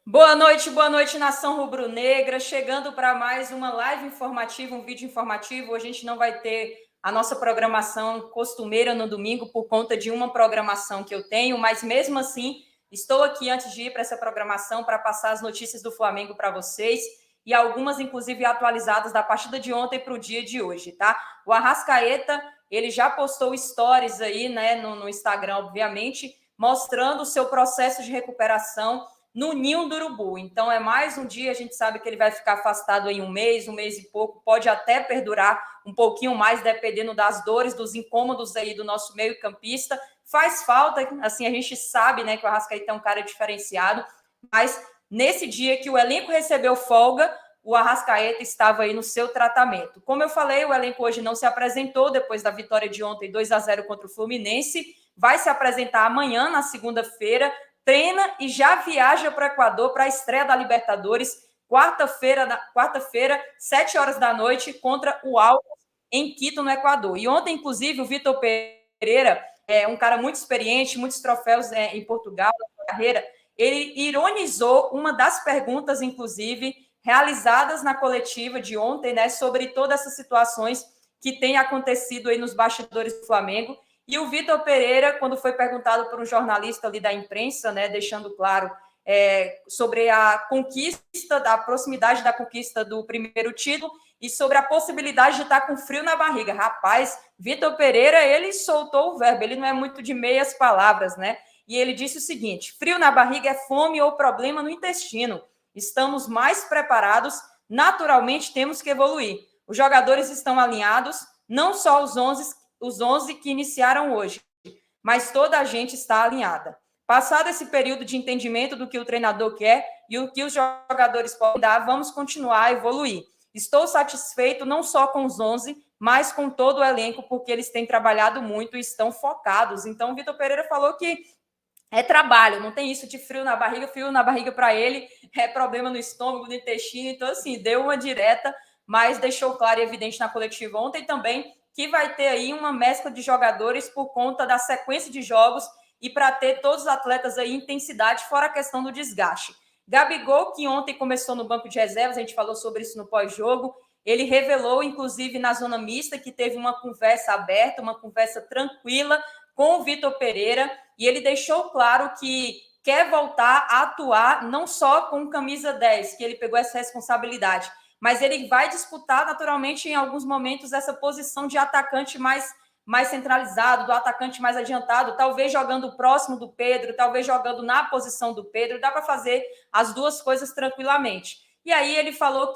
Boa noite, nação rubro-negra. Chegando para mais uma live informativa, um vídeo informativo. Hoje a gente não vai ter a nossa programação costumeira no domingo por conta de uma programação que eu tenho, mas mesmo assim estou aqui antes de ir para essa programação para passar as notícias do Flamengo para vocês e algumas, inclusive, atualizadas da partida de ontem para o dia de hoje, tá? O Arrascaeta, ele já postou stories aí, né, no Instagram, obviamente, mostrando o seu processo de recuperação no Ninho do Urubu. Então, é mais um dia, a gente sabe que ele vai ficar afastado em um mês e pouco, pode até perdurar um pouquinho mais, dependendo das dores, dos incômodos aí do nosso meio-campista. Faz falta, assim, a gente sabe, né, que o Arrascaeta é um cara diferenciado, mas nesse dia que o elenco recebeu folga, o Arrascaeta estava aí no seu tratamento. Como eu falei, o elenco hoje não se apresentou depois da vitória de ontem, 2-0 contra o Fluminense, vai se apresentar amanhã, na segunda-feira, treina e já viaja para o Equador para a estreia da Libertadores, quarta-feira, 7 horas da noite, contra o Alcas, em Quito, no Equador. E ontem, inclusive, o Vitor Pereira, um cara muito experiente, muitos troféus em Portugal, na carreira, ele ironizou uma das perguntas, inclusive, realizadas na coletiva de ontem, né, sobre todas essas situações que têm acontecido aí nos bastidores do Flamengo. E o Vitor Pereira, quando foi perguntado por um jornalista ali da imprensa, né, deixando claro sobre a conquista, da proximidade da conquista do primeiro título e sobre a possibilidade de estar com frio na barriga. Rapaz, Vitor Pereira, ele soltou o verbo, ele não é muito de meias palavras, né? E ele disse o seguinte: frio na barriga é fome ou problema no intestino. Estamos mais preparados, naturalmente temos que evoluir. Os jogadores estão alinhados, não só os 11 que iniciaram hoje, mas toda a gente está alinhada. Passado esse período de entendimento do que o treinador quer e o que os jogadores podem dar, vamos continuar a evoluir. Estou satisfeito não só com os 11, mas com todo o elenco, porque eles têm trabalhado muito e estão focados. Então, o Vitor Pereira falou que é trabalho, não tem isso de frio na barriga para ele é problema no estômago, no intestino. Então, assim, deu uma direta, mas deixou claro e evidente na coletiva ontem também que vai ter aí uma mescla de jogadores por conta da sequência de jogos e para ter todos os atletas aí em intensidade, fora a questão do desgaste. Gabigol, que ontem começou no banco de reservas, a gente falou sobre isso no pós-jogo, ele revelou, inclusive, na zona mista, que teve uma conversa aberta, uma conversa tranquila com o Vitor Pereira, e ele deixou claro que quer voltar a atuar não só com camisa 10, que ele pegou essa responsabilidade, mas ele vai disputar naturalmente em alguns momentos essa posição de atacante mais centralizado, do atacante mais adiantado, talvez jogando próximo do Pedro, talvez jogando na posição do Pedro, dá para fazer as duas coisas tranquilamente. E aí ele falou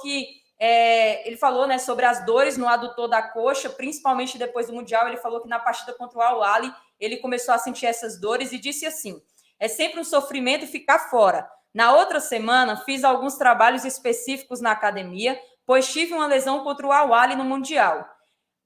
né, sobre as dores no adutor da coxa, principalmente depois do Mundial. Ele falou que na partida contra o Al-Ahly ele começou a sentir essas dores e disse assim: é sempre um sofrimento ficar fora. Na outra semana, fiz alguns trabalhos específicos na academia, pois tive uma lesão contra o Al-Ahly no Mundial.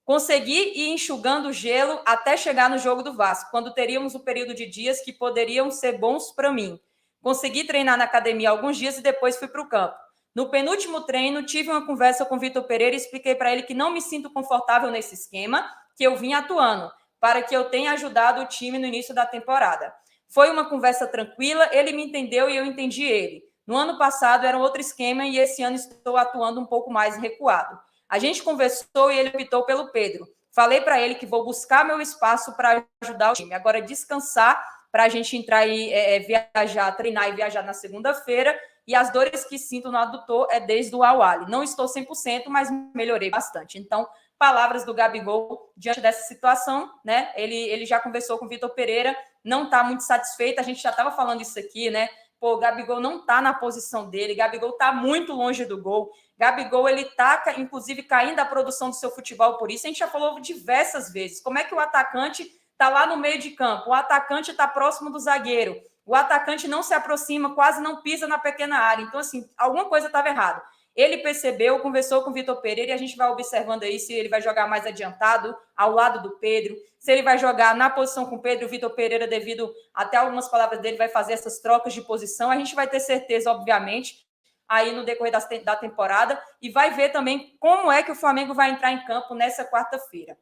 Consegui ir enxugando o gelo até chegar no jogo do Vasco, quando teríamos um período de dias que poderiam ser bons para mim. Consegui treinar na academia alguns dias e depois fui para o campo. No penúltimo treino, tive uma conversa com o Vitor Pereira e expliquei para ele que não me sinto confortável nesse esquema, que eu vim atuando, para que eu tenha ajudado o time no início da temporada. Foi uma conversa tranquila, ele me entendeu e eu entendi ele. No ano passado era um outro esquema e esse ano estou atuando um pouco mais recuado. A gente conversou e ele optou pelo Pedro. Falei para ele que vou buscar meu espaço para ajudar o time. Agora descansar para a gente entrar e viajar, treinar e viajar na segunda-feira. E as dores que sinto no adutor é desde o Al-Ahly. Não estou 100%, mas melhorei bastante. Então, palavras do Gabigol diante dessa situação, né? Ele já conversou com o Vitor Pereira, não está muito satisfeito. A gente já estava falando isso aqui, né? Pô, o Gabigol não está na posição dele, Gabigol está muito longe do gol. Gabigol, ele está, inclusive, caindo a produção do seu futebol por isso. A gente já falou diversas vezes. Como é que o atacante está lá no meio de campo? O atacante está próximo do zagueiro. O atacante não se aproxima, quase não pisa na pequena área. Então, assim, alguma coisa estava errada. Ele percebeu, conversou com o Vitor Pereira e a gente vai observando aí se ele vai jogar mais adiantado, ao lado do Pedro, se ele vai jogar na posição com o Pedro. O Vitor Pereira, devido até algumas palavras dele, vai fazer essas trocas de posição. A gente vai ter certeza, obviamente, aí no decorrer da temporada, e vai ver também como é que o Flamengo vai entrar em campo nessa quarta-feira.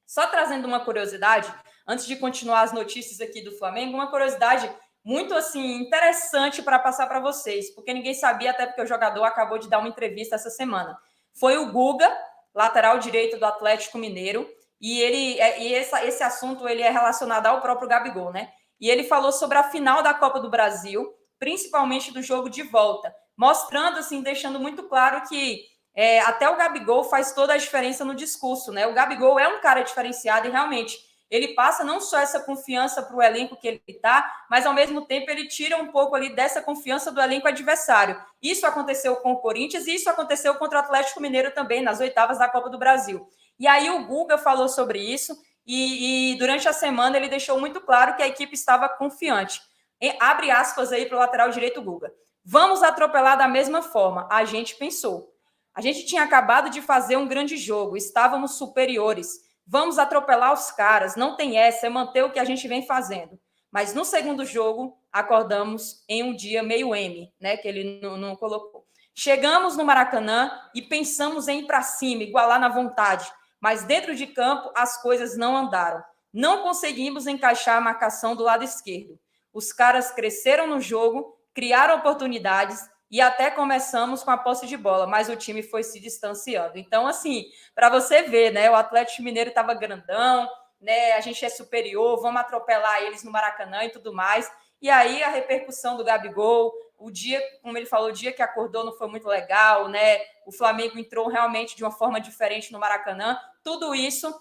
Só trazendo uma curiosidade, antes de continuar as notícias aqui do Flamengo, uma curiosidade muito assim interessante para passar para vocês, porque ninguém sabia, até porque o jogador acabou de dar uma entrevista essa semana. Foi o Guga, lateral direito do Atlético Mineiro, e esse assunto ele é relacionado ao próprio Gabigol, né? E ele falou sobre a final da Copa do Brasil, principalmente do jogo de volta, mostrando assim, deixando muito claro que até o Gabigol faz toda a diferença no discurso, né? O Gabigol é um cara diferenciado e realmente ele passa não só essa confiança para o elenco que ele está, mas ao mesmo tempo ele tira um pouco ali dessa confiança do elenco adversário. Isso aconteceu com o Corinthians e isso aconteceu contra o Atlético Mineiro também, nas oitavas da Copa do Brasil. E aí o Guga falou sobre isso e durante a semana ele deixou muito claro que a equipe estava confiante. Abre aspas aí para o lateral direito Guga. Vamos atropelar da mesma forma, a gente pensou. A gente tinha acabado de fazer um grande jogo, estávamos superiores. Vamos atropelar os caras, não tem essa, é manter o que a gente vem fazendo. Mas no segundo jogo, acordamos em um dia meio M, né, que ele não colocou. Chegamos no Maracanã e pensamos em ir para cima, igualar na vontade. Mas dentro de campo, as coisas não andaram. Não conseguimos encaixar a marcação do lado esquerdo. Os caras cresceram no jogo, criaram oportunidades, e até começamos com a posse de bola, mas o time foi se distanciando. Então, assim, para você ver, né, o Atlético Mineiro estava grandão, né, a gente é superior, vamos atropelar eles no Maracanã e tudo mais. E aí a repercussão do Gabigol, o dia, como ele falou, o dia que acordou não foi muito legal, né? O Flamengo entrou realmente de uma forma diferente no Maracanã. Tudo isso,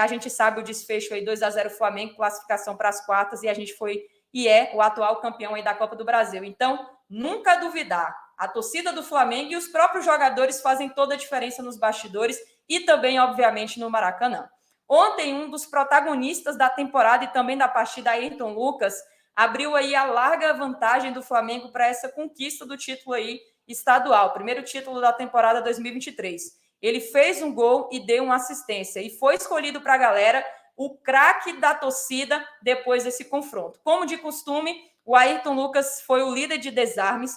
a gente sabe o desfecho aí, 2-0 Flamengo, classificação para as quartas, e a gente foi e é o atual campeão aí da Copa do Brasil. Então, nunca duvidar. A torcida do Flamengo e os próprios jogadores fazem toda a diferença nos bastidores e também, obviamente, no Maracanã. Ontem, um dos protagonistas da temporada e também da partida, Ayrton Lucas, abriu aí a larga vantagem do Flamengo para essa conquista do título aí estadual, primeiro título da temporada 2023. Ele fez um gol e deu uma assistência e foi escolhido para a galera o craque da torcida depois desse confronto. Como de costume, o Ayrton Lucas foi o líder de desarmes,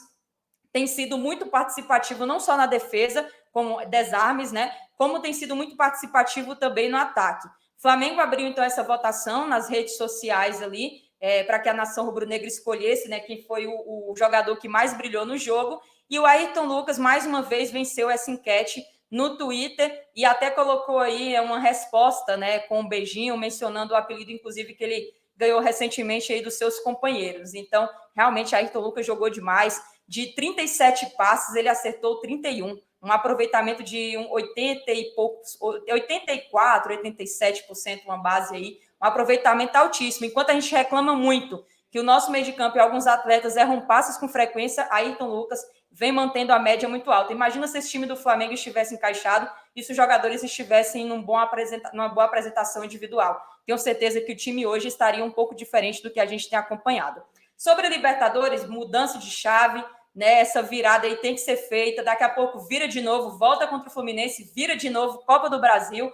tem sido muito participativo não só na defesa, como desarmes, né? Como tem sido muito participativo também no ataque. O Flamengo abriu, então, essa votação nas redes sociais ali, para que a nação rubro-negra escolhesse, né, quem foi o jogador que mais brilhou no jogo. E o Ayrton Lucas, mais uma vez, venceu essa enquete no Twitter e até colocou aí uma resposta, né, com um beijinho, mencionando o apelido, inclusive, que ele ganhou recentemente aí dos seus companheiros. Então, realmente, Ayrton Lucas jogou demais. De 37 passes, ele acertou 31. Um aproveitamento de 80 e poucos, 84, 87%, uma base aí. Um aproveitamento altíssimo. Enquanto a gente reclama muito que o nosso meio de campo e alguns atletas erram passes com frequência, Ayrton Lucas vem mantendo a média muito alta. Imagina se esse time do Flamengo estivesse encaixado e se os jogadores estivessem numa boa apresentação individual. Tenho certeza que o time hoje estaria um pouco diferente do que a gente tem acompanhado. Sobre a Libertadores, mudança de chave, né? Essa virada aí tem que ser feita. Daqui a pouco vira de novo, volta contra o Fluminense, vira de novo, Copa do Brasil.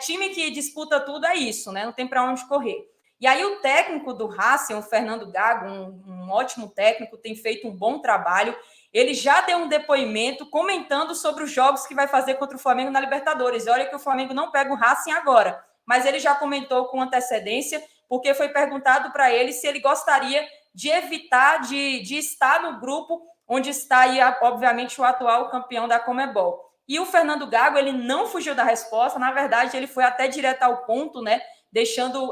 Time que disputa tudo, é isso, né? Não tem para onde correr. E aí o técnico do Racing, o Fernando Gago, um ótimo técnico, tem feito um bom trabalho. Ele já deu um depoimento comentando sobre os jogos que vai fazer contra o Flamengo na Libertadores. E olha que o Flamengo não pega o Racing agora, mas ele já comentou com antecedência, porque foi perguntado para ele se ele gostaria de evitar de estar no grupo onde está aí, obviamente, o atual campeão da Conmebol. E o Fernando Gago, ele não fugiu da resposta, na verdade, ele foi até direto ao ponto, né? Deixando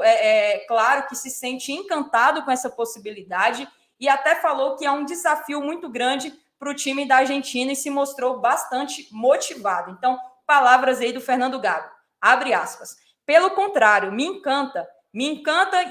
claro que se sente encantado com essa possibilidade e até falou que é um desafio muito grande para o time da Argentina e se mostrou bastante motivado. Então, palavras aí do Fernando Gago, abre aspas. Pelo contrário, me encanta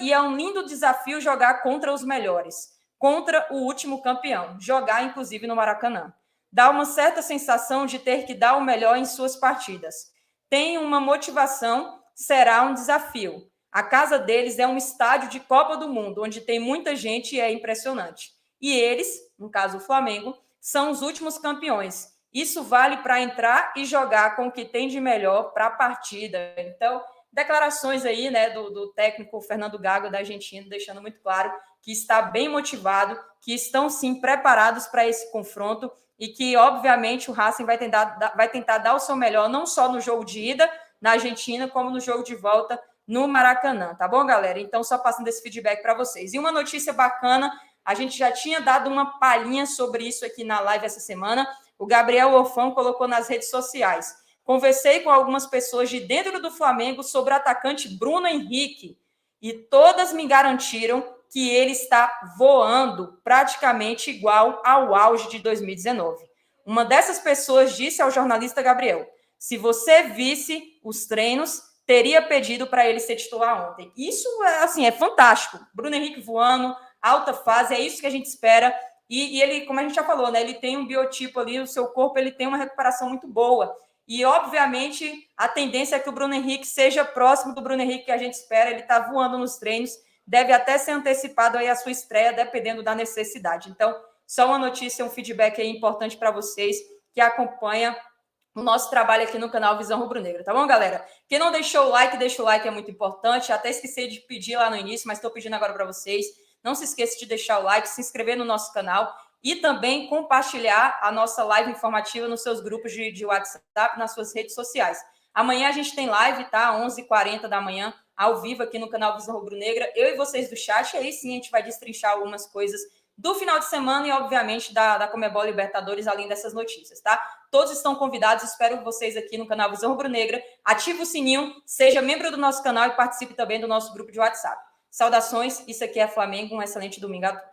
e é um lindo desafio jogar contra os melhores, contra o último campeão, jogar inclusive no Maracanã. Dá uma certa sensação de ter que dar o melhor em suas partidas. Tem uma motivação, será um desafio. A casa deles é um estádio de Copa do Mundo, onde tem muita gente e é impressionante. E eles, no caso o Flamengo, são os últimos campeões. Isso vale para entrar e jogar com o que tem de melhor para a partida. Então, declarações aí, né, do técnico Fernando Gago da Argentina, deixando muito claro que está bem motivado, que estão sim preparados para esse confronto e que, obviamente, o Racing vai tentar dar o seu melhor, não só no jogo de ida na Argentina, como no jogo de volta no Maracanã, tá bom, galera? Então, só passando esse feedback para vocês. E uma notícia bacana, a gente já tinha dado uma palhinha sobre isso aqui na live essa semana. O Gabriel Orfão colocou nas redes sociais. Conversei com algumas pessoas de dentro do Flamengo sobre o atacante Bruno Henrique e todas me garantiram que ele está voando praticamente igual ao auge de 2019. Uma dessas pessoas disse ao jornalista Gabriel: se você visse os treinos, teria pedido para ele ser titular ontem. Isso assim, é fantástico. Bruno Henrique voando, alta fase, é isso que a gente espera. E ele, como a gente já falou, né, ele tem um biotipo ali, o seu corpo ele tem uma recuperação muito boa. E, obviamente, a tendência é que o Bruno Henrique seja próximo do Bruno Henrique que a gente espera. Ele está voando nos treinos, deve até ser antecipado aí a sua estreia, dependendo da necessidade. Então, só uma notícia, um feedback aí importante para vocês que acompanham o nosso trabalho aqui no canal Visão Rubro-Negra, tá bom, galera? Quem não deixou o like, deixa o like, é muito importante. Até esqueci de pedir lá no início, mas estou pedindo agora para vocês. Não se esqueça de deixar o like, se inscrever no nosso canal e também compartilhar a nossa live informativa nos seus grupos de WhatsApp, nas suas redes sociais. Amanhã a gente tem live, tá? 11h40 da manhã, ao vivo aqui no canal Visão Rubro-Negra. Eu e vocês do chat, e aí sim a gente vai destrinchar algumas coisas do final de semana e, obviamente, da Conmebol Libertadores, além dessas notícias, tá? Todos estão convidados, espero vocês aqui no canal Visão Rubro-Negra. Ative o sininho, seja membro do nosso canal e participe também do nosso grupo de WhatsApp. Saudações, isso aqui é Flamengo, um excelente domingo a todos.